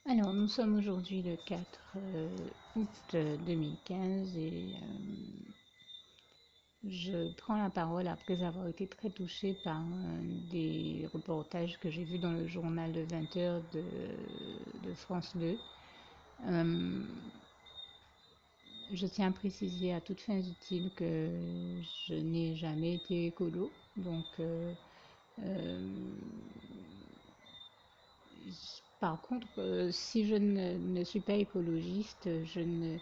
Alors, nous sommes aujourd'hui le 4 août 2015 et je prends la parole après avoir été très touchée par des reportages que j'ai vus dans le journal de 20 heures de France 2. Euh, je tiens à préciser à toutes fins utiles que je n'ai jamais été écolo. Donc, euh, par contre, si je ne suis pas écologiste, je ne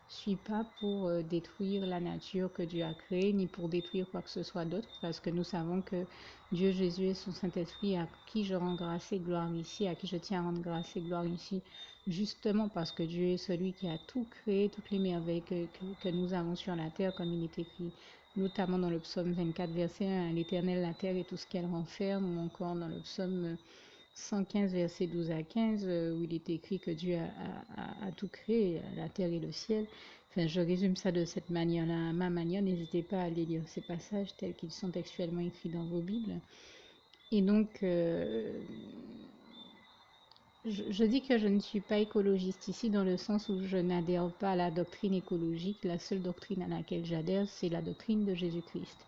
suis pas pour détruire la nature que Dieu a créée, ni pour détruire quoi que ce soit d'autre, parce que nous savons que Dieu, Jésus et son Saint-Esprit, à qui je rends grâce et gloire ici, à qui je tiens à rendre grâce et gloire ici, justement parce que Dieu est celui qui a tout créé, toutes les merveilles que nous avons sur la terre, comme il est écrit, notamment dans le psaume 24, verset 1, à l'Éternel, la terre et tout ce qu'elle renferme, ou encore dans le psaume 115, versets 12 à 15, où il est écrit que Dieu a tout créé, la terre et le ciel. Enfin, je résume ça de cette manière-là, à ma manière. N'hésitez pas à aller lire ces passages tels qu'ils sont textuellement écrits dans vos Bibles. Et donc, je dis que je ne suis pas écologiste ici dans le sens où je n'adhère pas à la doctrine écologique. La seule doctrine à laquelle j'adhère, c'est la doctrine de Jésus-Christ.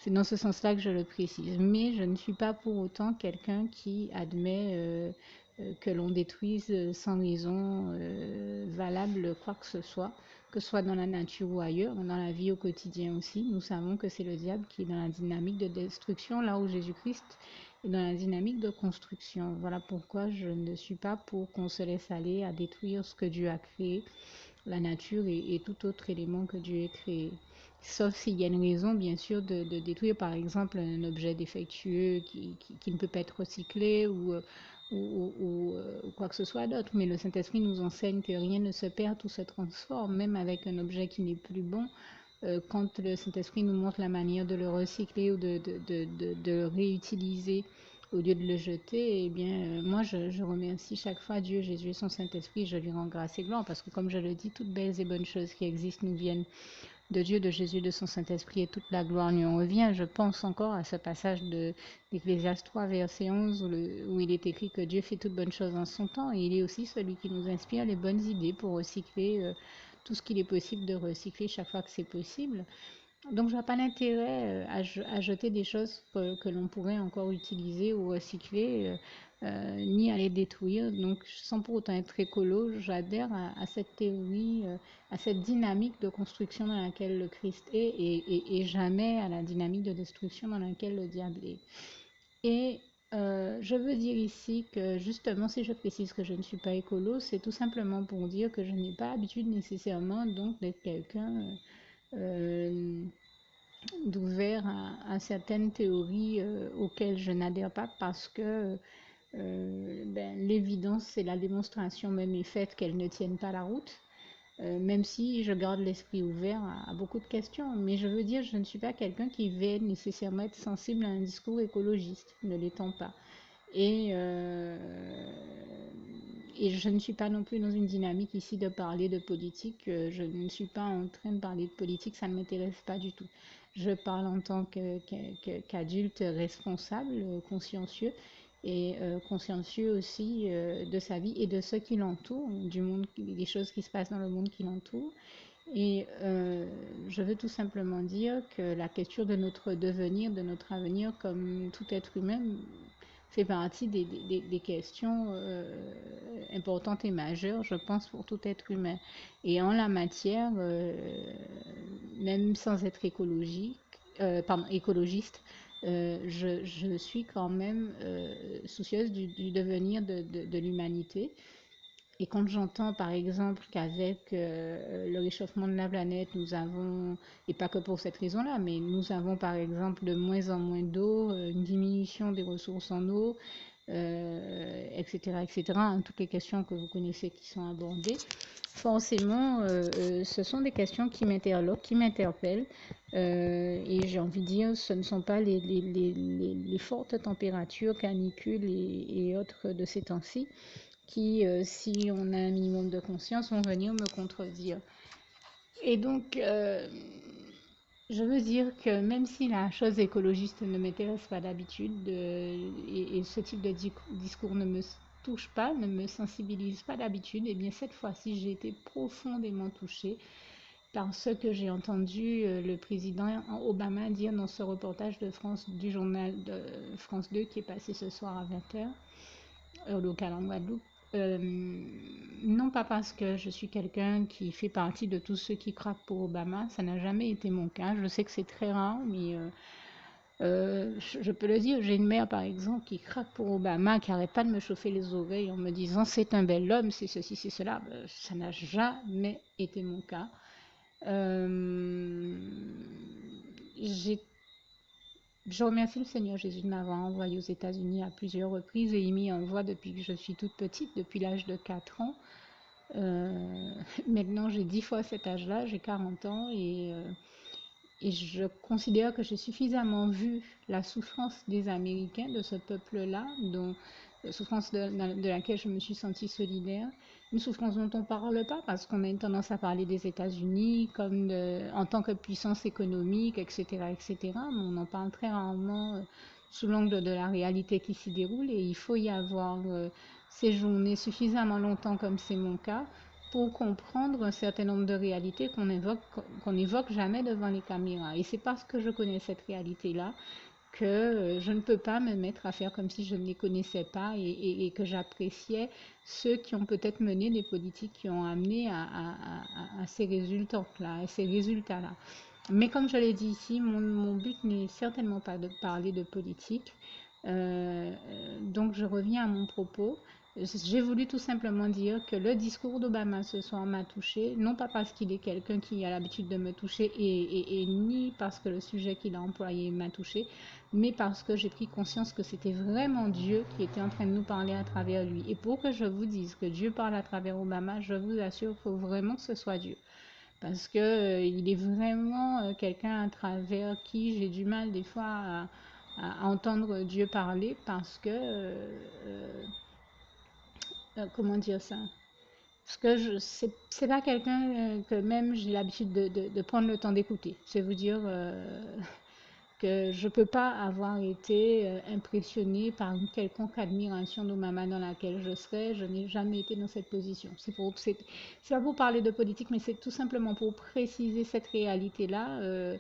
C'est dans ce sens-là que je le précise. Mais je ne suis pas pour autant quelqu'un qui admet que l'on détruise sans raison valable quoi que ce soit dans la nature ou ailleurs, dans la vie au quotidien aussi. Nous savons que c'est le diable qui est dans la dynamique de destruction, là où Jésus-Christ est dans la dynamique de construction. Voilà pourquoi je ne suis pas pour qu'on se laisse aller à détruire ce que Dieu a créé, la nature et tout autre élément que Dieu a créé. Sauf s'il y a une raison, bien sûr, de détruire, par exemple, un objet défectueux qui ne peut pas être recyclé ou quoi que ce soit d'autre. Mais le Saint-Esprit nous enseigne que rien ne se perd, tout se transforme, même avec un objet qui n'est plus bon. Quand le Saint-Esprit nous montre la manière de le recycler ou de le réutiliser au lieu de le jeter, eh bien, moi, je remercie chaque fois Dieu, Jésus et son Saint-Esprit, je lui rends grâce et gloire, parce que comme je le dis, toutes belles et bonnes choses qui existent nous viennent de Dieu, de Jésus, de son Saint-Esprit, et toute la gloire lui en revient. Je pense encore à ce passage d'Ecclésiaste 3, verset 11, où il est écrit que Dieu fait toutes bonnes choses en son temps, et il est aussi celui qui nous inspire les bonnes idées pour recycler tout ce qu'il est possible de recycler chaque fois que c'est possible. Donc, je vois pas l'intérêt à jeter des choses que l'on pourrait encore utiliser ou recycler, ni à les détruire. Donc, sans pour autant être écolo, j'adhère à cette théorie, à cette dynamique de construction dans laquelle le Christ est et jamais à la dynamique de destruction dans laquelle le diable est. Et je veux dire ici que justement, si je précise que je ne suis pas écolo, c'est tout simplement pour dire que je n'ai pas l'habitude nécessairement donc d'être quelqu'un euh, d'ouvert à certaines théories auxquelles je n'adhère pas parce que l'évidence et la démonstration même est faite qu'elles ne tiennent pas la route, même si je garde l'esprit ouvert à beaucoup de questions. Mais je veux dire, je ne suis pas quelqu'un qui va nécessairement être sensible à un discours écologiste, ne l'étant pas. Et, euh, et je ne suis pas non plus dans une dynamique ici de parler de politique. Je ne suis pas en train de parler de politique, ça ne m'intéresse pas du tout. Je parle en tant qu'adulte responsable, consciencieux, et consciencieux aussi de sa vie et de ce qui l'entoure, du monde, des choses qui se passent dans le monde qui l'entoure. Et je veux tout simplement dire que la question de notre devenir, de notre avenir comme tout être humain fait partie des questions importantes et majeures, je pense, pour tout être humain. Et en la matière, même sans être écologiste, je suis quand même soucieuse du devenir de l'humanité. Et quand j'entends par exemple qu'avec le réchauffement de la planète, nous avons, et pas que pour cette raison-là, mais nous avons par exemple de moins en moins d'eau, une diminution des ressources en eau, etc., etc., hein, toutes les questions que vous connaissez qui sont abordées, forcément, ce sont des questions qui m'interloquent, qui m'interpellent, et j'ai envie de dire, ce ne sont pas les fortes températures, canicules et autres de ces temps-ci qui, si on a un minimum de conscience, vont venir me contredire. Et donc, je veux dire que même si la chose écologiste ne m'intéresse pas d'habitude, et ce type de discours ne me touche pas, ne me sensibilise pas d'habitude, et bien cette fois-ci, j'ai été profondément touchée par ce que j'ai entendu le président Obama dire dans ce reportage de France, du journal de France 2 qui est passé ce soir à 20h, heure locale en Guadeloupe. Non pas parce que je suis quelqu'un qui fait partie de tous ceux qui craquent pour Obama, ça n'a jamais été mon cas. Je sais que c'est très rare, mais je peux le dire, j'ai une mère par exemple qui craque pour Obama, qui n'arrête pas de me chauffer les oreilles en me disant c'est un bel homme, c'est ceci, c'est cela. Ça n'a jamais été mon cas. J'ai Je remercie le Seigneur Jésus de m'avoir envoyé aux États-Unis à plusieurs reprises et il m'y envoie depuis que je suis toute petite, depuis l'âge de 4 ans. Euh, Maintenant, j'ai 10 fois cet âge-là, j'ai 40 ans et je considère que j'ai suffisamment vu la souffrance des Américains, de ce peuple-là, dont la souffrance de laquelle je me suis sentie solidaire. Une souffrance dont on ne parle pas parce qu'on a une tendance à parler des États-Unis comme en tant que puissance économique, etc., etc. Mais on en parle très rarement sous l'angle de la réalité qui s'y déroule et il faut y avoir séjourné suffisamment longtemps comme c'est mon cas pour comprendre un certain nombre de réalités qu'on n'évoque jamais devant les caméras. Et c'est parce que je connais cette réalité-là que je ne peux pas me mettre à faire comme si je ne les connaissais pas et que j'appréciais ceux qui ont peut-être mené des politiques qui ont amené à ces résultats-là, Mais comme je l'ai dit ici, mon but n'est certainement pas de parler de politique. Donc je reviens à mon propos. J'ai voulu tout simplement dire que le discours d'Obama ce soir m'a touché, non pas parce qu'il est quelqu'un qui a l'habitude de me toucher et ni parce que le sujet qu'il a employé m'a touché, mais parce que j'ai pris conscience que c'était vraiment Dieu qui était en train de nous parler à travers lui. Et pour que je vous dise que Dieu parle à travers Obama, je vous assure qu'il faut vraiment que ce soit Dieu. Parce que il est vraiment quelqu'un à travers qui j'ai du mal des fois à entendre Dieu parler parce que comment dire ça? Parce que c'est pas quelqu'un que même j'ai l'habitude de prendre le temps d'écouter. C'est vous dire que je peux pas avoir été impressionnée par une quelconque admiration d'Obama dans laquelle je serais. Je n'ai jamais été dans cette position. C'est pas pour parler de politique, mais c'est tout simplement pour préciser cette réalité-là.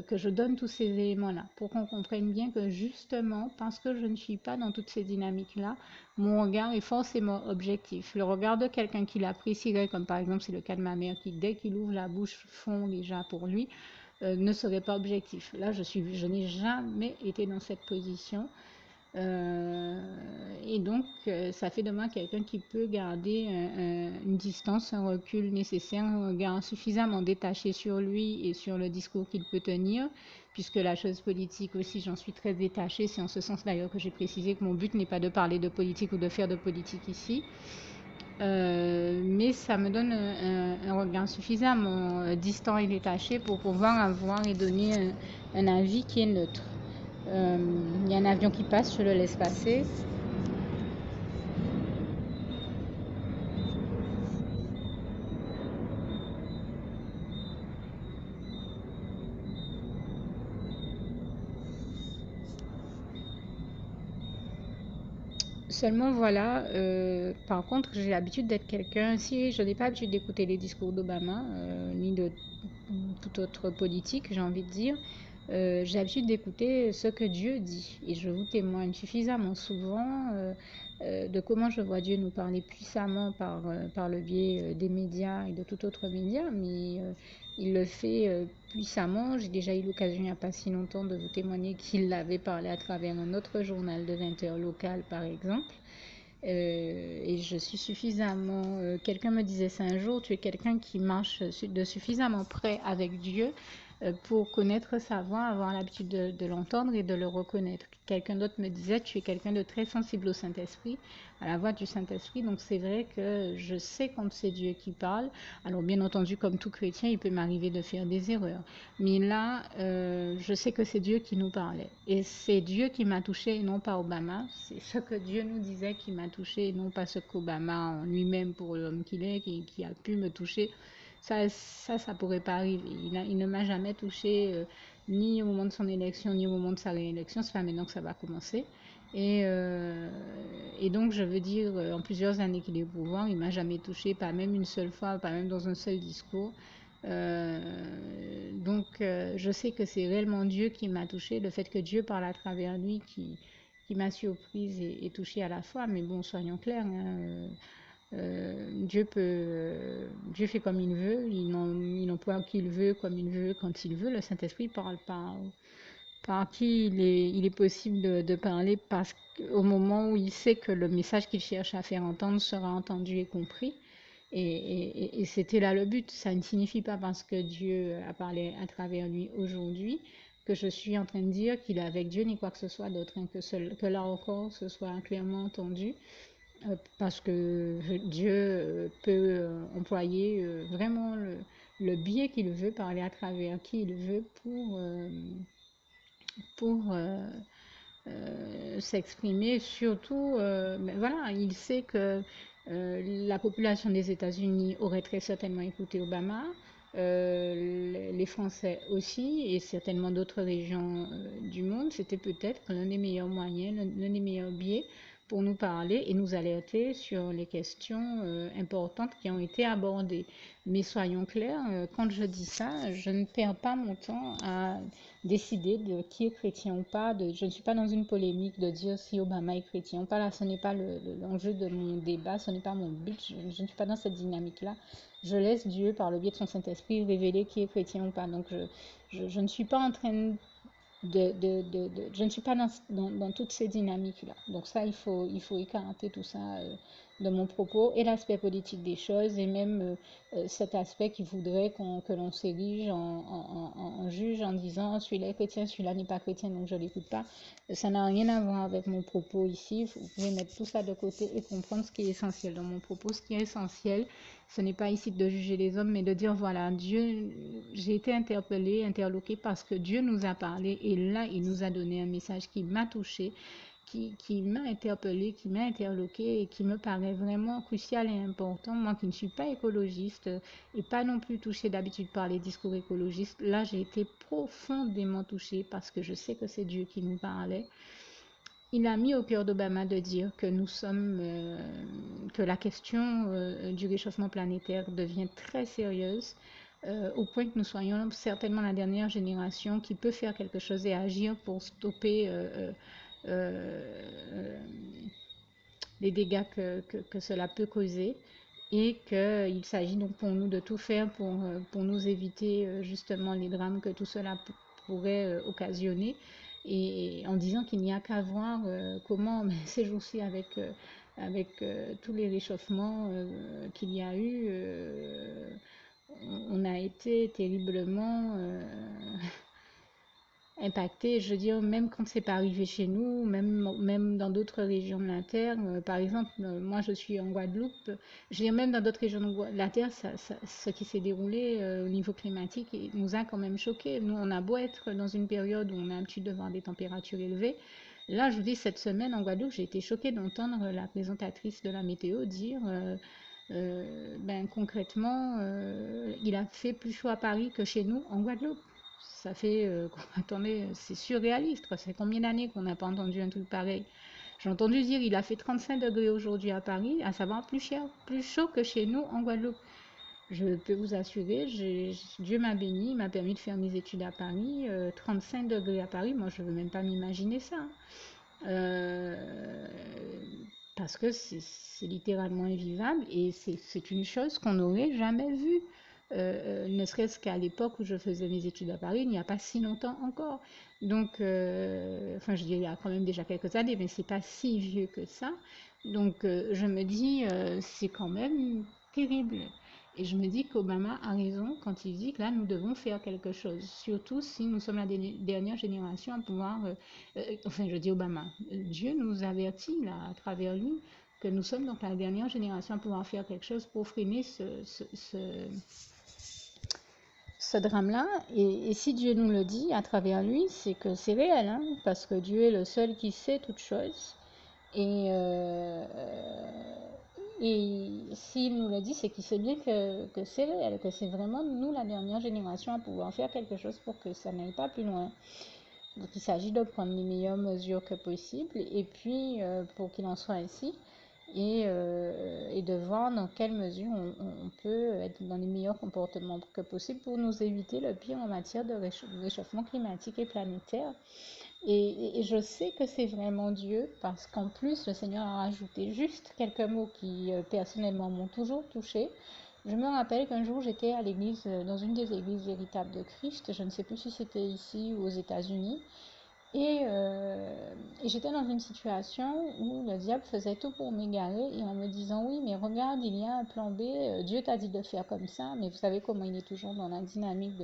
Que je donne tous ces éléments-là pour qu'on comprenne bien que justement parce que je ne suis pas dans toutes ces dynamiques-là, mon regard est forcément objectif. Le regard de quelqu'un qui l'apprécierait, comme par exemple c'est le cas de ma mère qui dès qu'il ouvre la bouche fond déjà pour lui, ne serait pas objectif. Là, je n'ai jamais été dans cette position. Et donc, ça fait de moi quelqu'un qui peut garder une distance, un recul nécessaire, un regard suffisamment détaché sur lui et sur le discours qu'il peut tenir, puisque la chose politique aussi, j'en suis très détachée. C'est en ce sens d'ailleurs que j'ai précisé que mon but n'est pas de parler de politique ou de faire de politique ici. Mais ça me donne un regard suffisamment distant et détaché pour pouvoir avoir et donner un avis qui est neutre. Il y a un avion qui passe, je le laisse passer. Seulement voilà, par contre, j'ai l'habitude d'être quelqu'un, si je n'ai pas l'habitude d'écouter les discours d'Obama, ni de toute autre politique, j'ai envie de dire, j'ai l'habitude d'écouter ce que Dieu dit. Et je vous témoigne suffisamment souvent de comment je vois Dieu nous parler puissamment par le biais des médias et de tout autre média, mais il le fait puissamment. J'ai déjà eu l'occasion il n'y a pas si longtemps de vous témoigner qu'il l'avait parlé à travers un autre journal de 20h local par exemple. Et je suis suffisamment... quelqu'un me disait ça un jour, tu es quelqu'un qui marche de suffisamment près avec Dieu pour connaître sa voix, avoir l'habitude de l'entendre et de le reconnaître. Quelqu'un d'autre me disait, tu es quelqu'un de très sensible au Saint-Esprit, à la voix du Saint-Esprit. Donc c'est vrai que je sais quand c'est Dieu qui parle. Alors bien entendu, comme tout chrétien, il peut m'arriver de faire des erreurs. Mais là, je sais que c'est Dieu qui nous parlait. Et c'est Dieu qui m'a touché et non pas Obama. C'est ce que Dieu nous disait qui m'a touché et non pas ce qu'Obama en lui-même pour l'homme qu'il est, qui a pu me toucher. Ça pourrait pas arriver. Il ne m'a jamais touché ni au moment de son élection, ni au moment de sa réélection. C'est pas maintenant que ça va commencer. Et donc, je veux dire, en plusieurs années qu'il est au pouvoir, il m'a jamais touché, pas même une seule fois, pas même dans un seul discours. Donc, je sais que c'est réellement Dieu qui m'a touché, le fait que Dieu parle à travers lui qui m'a surprise et touchée à la fois. Mais bon, soyons clairs, hein, Dieu fait comme il veut, il emploie qui il veut, comme il veut, quand il veut. Le Saint-Esprit parle par qui il est possible de parler parce qu'au moment où il sait que le message qu'il cherche à faire entendre sera entendu et compris. Et c'était là le but. Ça ne signifie pas parce que Dieu a parlé à travers lui aujourd'hui que je suis en train de dire qu'il est avec Dieu ni quoi que ce soit d'autre, hein, que là encore ce soit clairement entendu, parce que Dieu peut employer vraiment le biais qu'il veut, parler à travers qui il veut pour s'exprimer. Surtout, voilà, il sait que la population des États-Unis aurait très certainement écouté Obama, les Français aussi, et certainement d'autres régions du monde. C'était peut-être l'un des meilleurs moyens, l'un des meilleurs biais pour nous parler et nous alerter sur les questions importantes qui ont été abordées. Mais soyons clairs, quand je dis ça, je ne perds pas mon temps à décider de qui est chrétien ou pas. Je ne suis pas dans une polémique de dire si Obama est chrétien ou pas. Là, ce n'est pas l'enjeu de mon débat, ce n'est pas mon but. Je ne suis pas dans cette dynamique-là. Je laisse Dieu, par le biais de son Saint-Esprit, révéler qui est chrétien ou pas. Donc, je ne suis pas en train je ne suis pas dans toutes ces dynamiques-là. Donc ça, il faut écarter tout ça de mon propos et l'aspect politique des choses et même cet aspect qui voudrait que l'on s'érige en juge en disant celui-là est chrétien, celui-là n'est pas chrétien, donc je ne l'écoute pas. Ça n'a rien à voir avec mon propos ici. Vous pouvez mettre tout ça de côté et comprendre ce qui est essentiel dans mon propos. Ce qui est essentiel, ce n'est pas ici de juger les hommes, mais de dire, voilà, Dieu, j'ai été interpellée, interloquée parce que Dieu nous a parlé et là, il nous a donné un message qui m'a touchée, qui m'a interpellée, qui m'a interloquée et qui me paraît vraiment crucial et important. Moi qui ne suis pas écologiste et pas non plus touchée d'habitude par les discours écologistes, là, j'ai été profondément touchée parce que je sais que c'est Dieu qui nous parlait. Il a mis au cœur d'Obama de dire que que la question du réchauffement planétaire devient très sérieuse, au point que nous soyons certainement la dernière génération qui peut faire quelque chose et agir pour stopper les dégâts que cela peut causer. Et qu'il s'agit donc pour nous de tout faire pour nous éviter justement les drames que tout cela pourrait occasionner. Et en disant qu'il n'y a qu'à voir comment ces jours-ci avec tous les réchauffements qu'il y a eu, on a été terriblement impacté. Je veux dire, même quand c'est pas arrivé chez nous, même dans d'autres régions de la Terre. Par exemple, moi je suis en Guadeloupe. Je veux dire, même dans d'autres régions de la Terre, ce qui s'est déroulé au niveau climatique nous a quand même choqués. Nous, on a beau être dans une période où on a l'habitude de voir des températures élevées. Là, je vous dis, cette semaine en Guadeloupe, j'ai été choquée d'entendre la présentatrice de la météo dire ben, concrètement, il a fait plus chaud à Paris que chez nous en Guadeloupe. Ça fait, attendez, c'est surréaliste, quoi. Ça fait combien d'années qu'on n'a pas entendu un truc pareil? J'ai entendu dire il a fait 35 degrés aujourd'hui à Paris, à savoir plus chaud que chez nous en Guadeloupe. Je peux vous assurer, Dieu m'a béni, il m'a permis de faire mes études à Paris. 35 degrés à Paris, moi je ne veux même pas m'imaginer ça. Parce que c'est littéralement invivable et c'est une chose qu'on n'aurait jamais vue. Ne serait-ce qu'à l'époque où je faisais mes études à Paris, il n'y a pas si longtemps encore. Donc, enfin, je dirais il y a quand même déjà quelques années, mais c'est pas si vieux que ça. Donc, je me dis, c'est quand même terrible. Et je me dis qu'Obama a raison quand il dit que là, nous devons faire quelque chose, surtout si nous sommes la dernière génération à pouvoir, enfin, je dis Obama, Dieu nous avertit là, à travers lui, que nous sommes donc la dernière génération à pouvoir faire quelque chose pour freiner ce drame-là. Et si Dieu nous le dit à travers lui, c'est que c'est réel, hein, parce que Dieu est le seul qui sait toutes choses. Et s'il nous le dit, c'est qu'il sait bien que c'est réel, que c'est vraiment nous, la dernière génération, à pouvoir faire quelque chose pour que ça n'aille pas plus loin. Donc il s'agit de prendre les meilleures mesures que possible et puis pour qu'il en soit ainsi et de voir dans quelle mesure on peut être dans les meilleurs comportements que possible pour nous éviter le pire en matière de réchauffement climatique et planétaire. Et je sais que c'est vraiment Dieu parce qu'en plus le Seigneur a rajouté juste quelques mots qui personnellement m'ont toujours touchée. Je me rappelle qu'un jour j'étais à l'église, dans une des églises véritables de Christ, je ne sais plus si c'était ici ou aux États-Unis, et j'étais dans une situation où le diable faisait tout pour m'égarer et en me disant oui mais regarde il y a un plan B, Dieu t'a dit de faire comme ça, mais vous savez comment il est toujours dans la dynamique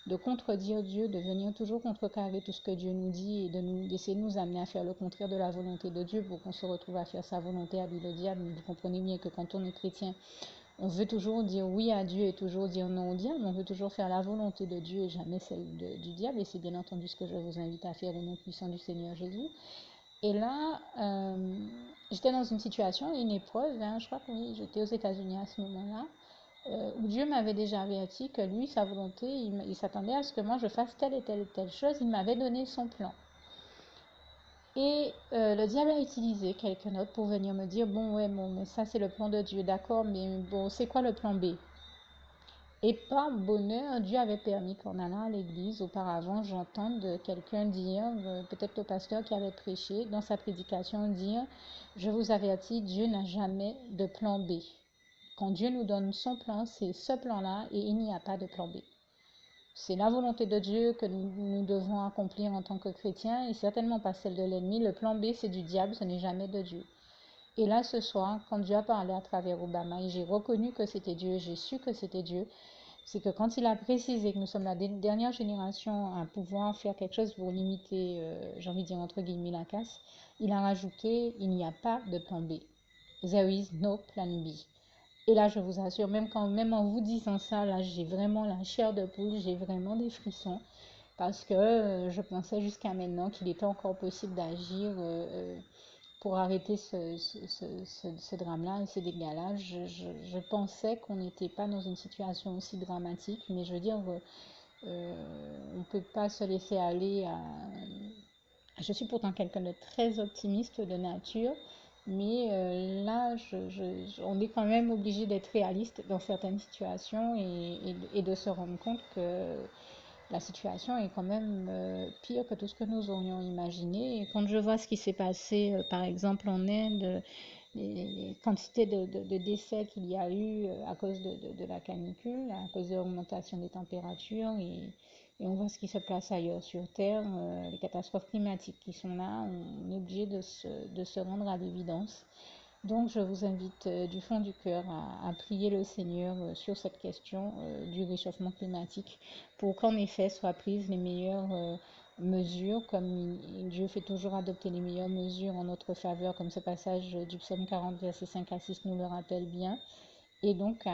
de contredire Dieu, de venir toujours contrecarrer tout ce que Dieu nous dit et d'essayer de nous amener à faire le contraire de la volonté de Dieu pour qu'on se retrouve à faire sa volonté à lui le diable. Vous comprenez bien que quand on est chrétien, on veut toujours dire oui à Dieu et toujours dire non au diable. On veut toujours faire la volonté de Dieu et jamais celle du diable. Et c'est bien entendu ce que je vous invite à faire au nom puissant du Seigneur Jésus. Et là, j'étais dans une situation, une épreuve. Je crois que oui, j'étais aux États-Unis à ce moment-là. Où Dieu m'avait déjà averti que lui, sa volonté, il s'attendait à ce que moi je fasse telle et telle et telle chose. Il m'avait donné son plan. Et le diable a utilisé quelques notes pour venir me dire, bon ouais, bon, mais ça c'est le plan de Dieu, d'accord, mais bon, c'est quoi le plan B? Et par bonheur, Dieu avait permis qu'en allant à l'église, auparavant, j'entende quelqu'un dire, peut-être le pasteur qui avait prêché, dans sa prédication, dire, je vous avertis, Dieu n'a jamais de plan B. Quand Dieu nous donne son plan, c'est ce plan-là et il n'y a pas de plan B. C'est la volonté de Dieu que nous devons accomplir en tant que chrétiens et certainement pas celle de l'ennemi. Le plan B, c'est du diable, ce n'est jamais de Dieu. Et là, ce soir, quand Dieu a parlé à travers Obama et j'ai reconnu que c'était Dieu, j'ai su que c'était Dieu, c'est que quand il a précisé que nous sommes la dernière génération à pouvoir faire quelque chose pour limiter, j'ai envie de dire entre guillemets, la casse, il a rajouté, il n'y a pas de plan B. There is no plan B. Et là, je vous assure, même en vous disant ça, là, j'ai vraiment la chair de poule, j'ai vraiment des frissons. Parce que je pensais jusqu'à maintenant qu'il était encore possible d'agir pour arrêter ce drame-là et ces dégâts-là. Je pensais qu'on n'était pas dans une situation aussi dramatique, mais je veux dire, on ne peut pas se laisser aller à... Je suis pourtant quelqu'un de très optimiste de nature, mais là, on est quand même obligé d'être réaliste dans certaines situations et de se rendre compte que la situation est quand même pire que tout ce que nous aurions imaginé. Et quand je vois ce qui s'est passé, par exemple, en Inde, les quantités de décès qu'il y a eu à cause de la canicule, à cause de l'augmentation des températures, et on voit ce qui se passe ailleurs sur Terre, les catastrophes climatiques qui sont là, on est obligé de se rendre à l'évidence. Donc je vous invite du fond du cœur à prier le Seigneur sur cette question du réchauffement climatique pour qu'en effet soient prises les meilleures mesures, comme Dieu fait toujours adopter les meilleures mesures en notre faveur, comme ce passage du psaume 40, versets 5 à 6 nous le rappelle bien. Et donc,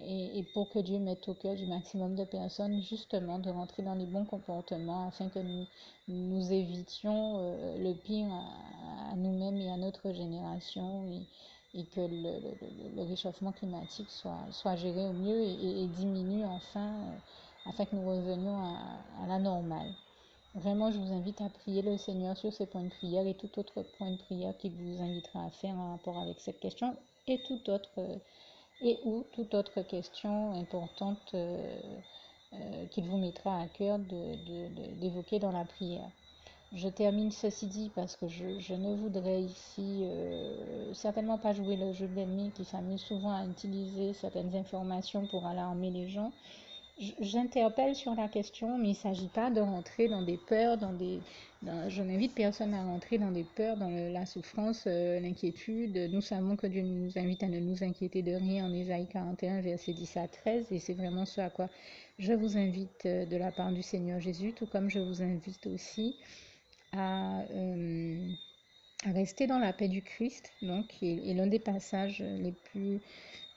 et pour que Dieu mette au cœur du maximum de personnes, justement, de rentrer dans les bons comportements afin que nous évitions le pire à nous-mêmes et à notre génération et que le réchauffement climatique soit géré au mieux et diminue enfin, afin que nous revenions à la normale. Vraiment, je vous invite à prier le Seigneur sur ces points de prière et tout autre point de prière qu'il vous invitera à faire en rapport avec cette question et tout autre et ou toute autre question importante qu'il vous mettra à cœur d'évoquer dans la prière. Je termine ceci dit parce que je ne voudrais ici certainement pas jouer le jeu de l'ennemi qui s'amuse souvent à utiliser certaines informations pour alarmer les gens. J'interpelle sur la question, mais il ne s'agit pas de rentrer dans des peurs, je n'invite personne à rentrer dans des peurs, dans la souffrance, l'inquiétude. Nous savons que Dieu nous invite à ne nous inquiéter de rien en Ésaïe 41, versets 10 à 13, et c'est vraiment ce à quoi je vous invite de la part du Seigneur Jésus, tout comme je vous invite aussi à rester dans la paix du Christ, donc, et l'un des passages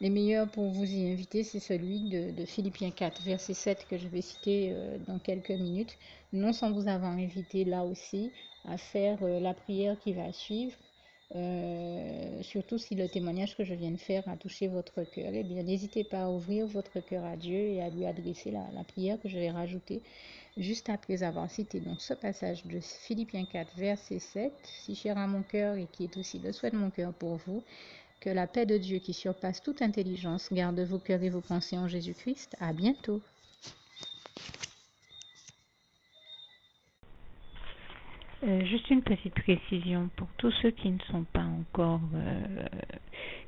les meilleurs pour vous y inviter, c'est celui de Philippiens 4, verset 7, que je vais citer dans quelques minutes, non sans vous avoir invité là aussi à faire la prière qui va suivre, surtout si le témoignage que je viens de faire a touché votre cœur, eh bien, n'hésitez pas à ouvrir votre cœur à Dieu et à lui adresser la prière que je vais rajouter juste après avoir cité donc ce passage de Philippiens 4, verset 7, si cher à mon cœur et qui est aussi le souhait de mon cœur pour vous, que la paix de Dieu qui surpasse toute intelligence garde vos cœurs et vos pensées en Jésus-Christ. À bientôt. Juste une petite précision pour tous ceux qui ne sont pas encore,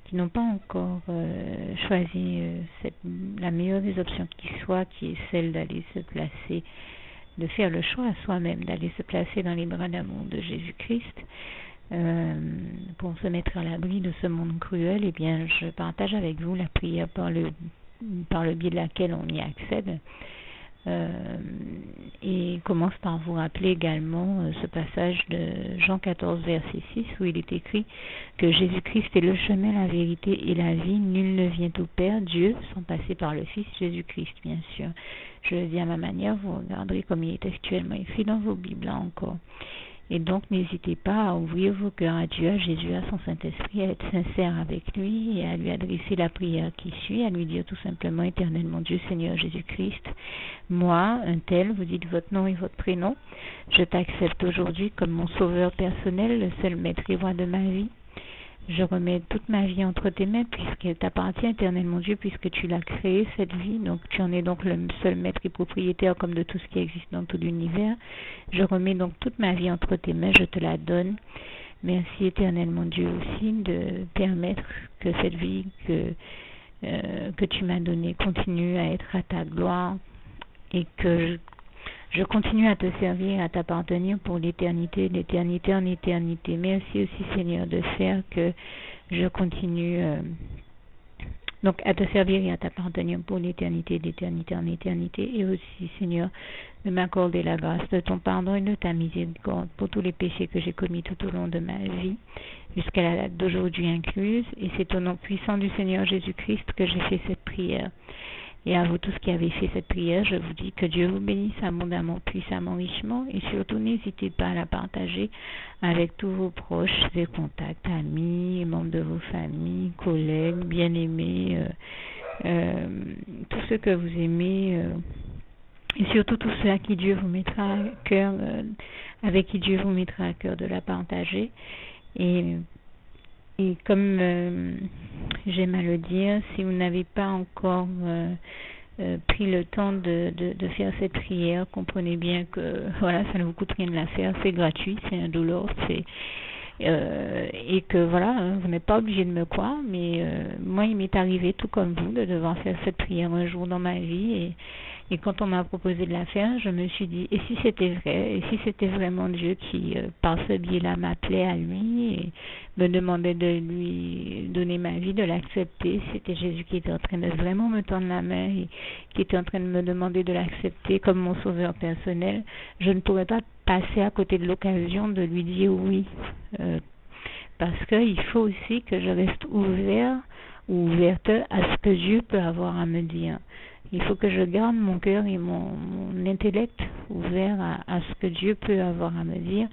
qui n'ont pas encore choisi la meilleure des options qui soit, qui est celle d'aller se placer, de faire le choix à soi-même, d'aller se placer dans les bras d'amour de Jésus-Christ, pour se mettre à l'abri de ce monde cruel. Eh bien, je partage avec vous la prière par le biais de laquelle on y accède. Et commence par vous rappeler également ce passage de Jean 14, verset 6, où il est écrit que Jésus-Christ est le chemin, la vérité et la vie. Nul ne vient au Père, Dieu, sans passer par le Fils Jésus-Christ, bien sûr. Je le dis à ma manière, vous regarderez comme il est actuellement écrit dans vos Bibles là encore. Et donc, n'hésitez pas à ouvrir vos cœurs à Dieu, à Jésus, à son Saint-Esprit, à être sincère avec lui et à lui adresser la prière qui suit, à lui dire tout simplement, Éternel mon Dieu, Seigneur Jésus-Christ, moi, un tel, vous dites votre nom et votre prénom, je t'accepte aujourd'hui comme mon sauveur personnel, le seul maître et roi de ma vie. Je remets toute ma vie entre tes mains puisqu'elle t'appartient, Éternel mon Dieu, puisque tu l'as créée, cette vie. Donc tu en es donc le seul maître et propriétaire comme de tout ce qui existe dans tout l'univers. Je remets donc toute ma vie entre tes mains, je te la donne. Merci, Éternel mon Dieu, aussi de permettre que cette vie que tu m'as donnée continue à être à ta gloire et que je continue à te servir, à t'appartenir pour l'éternité, d'éternité en éternité. Merci aussi, Seigneur, de faire que je continue donc à te servir et à t'appartenir pour l'éternité, d'éternité en éternité. Et aussi, Seigneur, de m'accorder la grâce de ton pardon et de ta miséricorde pour tous les péchés que j'ai commis tout au long de ma vie, jusqu'à la date d'aujourd'hui incluse. Et c'est au nom puissant du Seigneur Jésus-Christ que j'ai fait cette prière. Et à vous tous qui avez fait cette prière, je vous dis que Dieu vous bénisse abondamment, puissamment, richement, et surtout n'hésitez pas à la partager avec tous vos proches et contacts, amis, membres de vos familles, collègues, bien-aimés, tous ceux que vous aimez, et surtout tous ceux à qui Dieu vous mettra à cœur, avec qui Dieu vous mettra à cœur de la partager. Et comme j'aime à le dire, si vous n'avez pas encore pris le temps de faire cette prière, comprenez bien que voilà, ça ne vous coûte rien de la faire, c'est gratuit, c'est indolore, et que voilà, vous n'êtes pas obligé de me croire, mais moi il m'est arrivé tout comme vous de devoir faire cette prière un jour dans ma vie, et quand on m'a proposé de la faire, je me suis dit, et si c'était vrai, et si c'était vraiment Dieu qui, par ce biais-là, m'appelait à lui et me demandait de lui donner ma vie, de l'accepter, c'était Jésus qui était en train de vraiment me tendre la main et qui était en train de me demander de l'accepter comme mon sauveur personnel, je ne pourrais pas passer à côté de l'occasion de lui dire oui, parce qu'il faut aussi que je reste ouvert ou ouverte à ce que Dieu peut avoir à me dire. Il faut que je garde mon cœur et mon intellect ouverts à ce que Dieu peut avoir à me dire.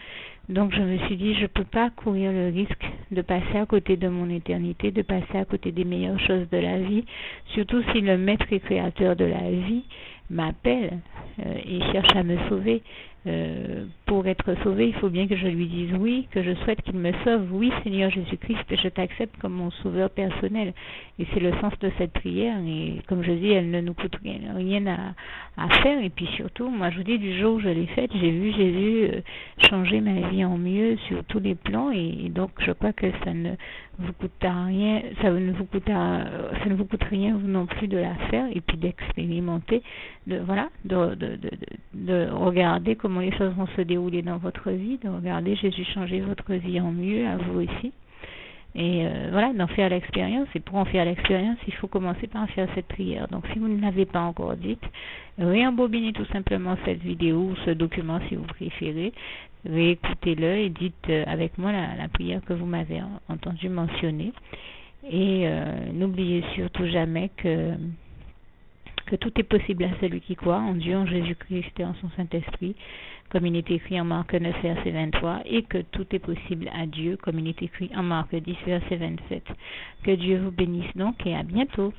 Donc je me suis dit, je ne peux pas courir le risque de passer à côté de mon éternité, de passer à côté des meilleures choses de la vie, surtout si le maître et créateur de la vie m'appelle et cherche à me sauver. Pour être sauvé, il faut bien que je lui dise oui, que je souhaite qu'il me sauve. Oui, Seigneur Jésus-Christ, je t'accepte comme mon sauveur personnel. Et c'est le sens de cette prière. Et comme je dis, elle ne nous coûte rien à faire. Et puis surtout, moi je vous dis, du jour où je l'ai faite, j'ai vu Jésus changer ma vie en mieux sur tous les plans. Et donc je crois que ça ne vous coûtera rien, ça ne vous coûte rien vous non plus de la faire et puis d'expérimenter, de regarder comment les choses vont se dérouler dans votre vie, de regarder Jésus changer votre vie en mieux, à vous aussi. Et d'en faire l'expérience. Et pour en faire l'expérience, il faut commencer par faire cette prière. Donc si vous ne l'avez pas encore dite, réembobinez tout simplement cette vidéo ou ce document si vous préférez. Réécoutez-le et dites avec moi la prière que vous m'avez entendu mentionner. Et n'oubliez surtout jamais que que tout est possible à celui qui croit en Dieu, en Jésus-Christ et en son Saint-Esprit, comme il est écrit en Marc 9, verset 23, et que tout est possible à Dieu, comme il est écrit en Marc 10, verset 27. Que Dieu vous bénisse donc et à bientôt.